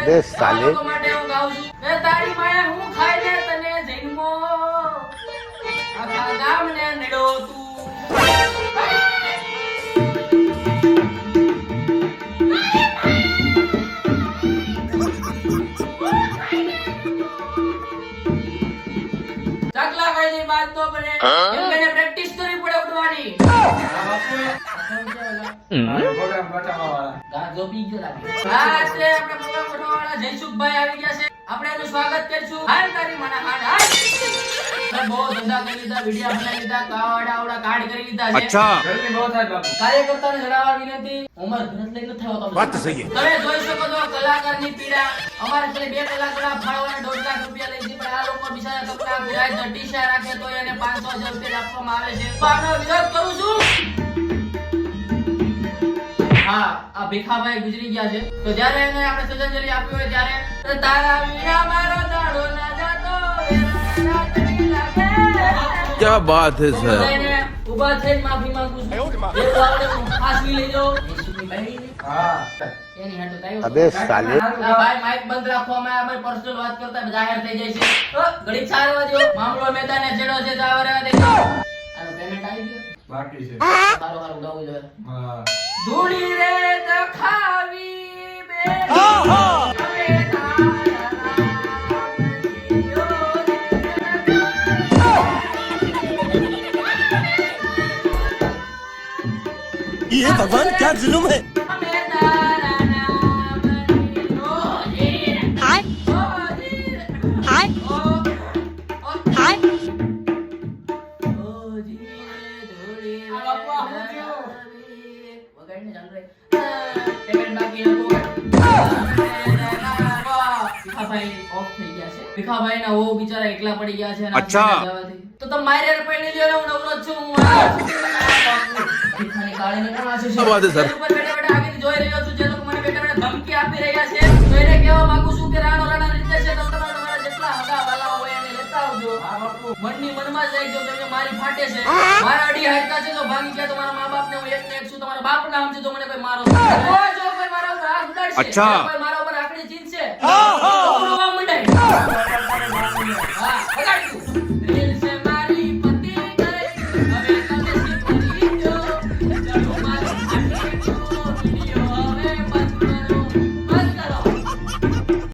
બે સાલે લોકો માટે હું ગાઉં છું મે તારી માએ હું ખાઈને તને જન્મો આખા ગામને નડો તું ચકલા ખાઈને બાદ તો બને એમ કને પ્રેક્ટિસ કરવી પડે ઉડવાની પ્રોગ્રામ બતાવવાવાળા ગાજો પી ગયો લાગે હા છે આપણે પ્રોગ્રામ ગોઠવવાવાળા જયસુખભાઈ આવી ગયા છે આપણે એનું સ્વાગત કરીશું હાલ તારી માના હાડ હાલ બહુ ધંધા કરી લીધા વિડિયા બનાવી લીધા કાવડા કાર્ડ કરી લીધા છે અચ્છા ગરમી બહુ થાય બાપુ કાર્યકર્તાને જણાવવા વિનંતી ઉમર ઘણત લઈને થયો તમે વાત સહી તમે જોઈ શકો છો કલાકારની પીડા અમારે ખાલી 2 કલાકના ફાળવાના 1.5 લાખ રૂપિયા લઈ છે પણ આ લોકો બિચારા કપડા ગુરાય ટીશા રાખે તો એને 500,000 રૂપિયા આપવામાં આવે છે તો આનો વિરોધ કરું છું હા આ ભીખાભાઈ ગુજરી ગયા છે તો જ્યારે એને આપણે શ્રદ્ધાંજલિ આપી હોય ત્યારે તારા વીણા મારો દાડો ના જાતો રાત્રિ લાગે क्या बात है सर ઉભા થઈને માફી માંગુ છું જે આવડે હું ફાંસી લઈ જાઉં ઈસુની બહેરી હા એની હાટુ તાયો અબે સાલે ભાઈ માઈક બંધ રાખવામાં અમારી પર્સનલ વાત કરતા જાહેર થઈ જાય છે ઘડી 4 વાગ્યો મામલો મેદાને છેડો છે જાવ રહેવા દે આનો પેમેન્ટ આવી ગયો બાકી છે સારો સારું ગાવું જોઈએ હા ધૂળી રે દખાવી બે અમે ये भगवान क्या जुल्म है ભીખાભાઈ ના વો બિચારા એકલા પડી ગયા છે અચ્છા. તો તમે મારે પડી લ્યો હું નવરો જ છું હું ભીખાની કાળીને કોણ આશે છે વાત છે, સર. ઉપર બેઠા બેઠા આગળ જોઈ રહ્યો છું જે લોકો મને બેઠા બેઠા ધમકી આપી રહ્યા છે તો એને કહેવા માંગુ છું કે રાણો રાણા રીતે છે તો તમારા જેટલા હગા વાલા હોય એને લેતા આવજો મનની મનમાં જ રાખજો કેમ કે મારી ફાટે છે મારા અડી હાડકા છે તો ભાગી ગયા તમારા મા બાપને હું એક ને એક છું તમારા બાપ નામ છે તો મને કોઈ મારો કોઈ જો કોઈ મારા ઉપર હાથ ઉડાડશે અચ્છા. કોઈ મારા ઉપર આકડી ચીંધશે તો રોવા મંડાય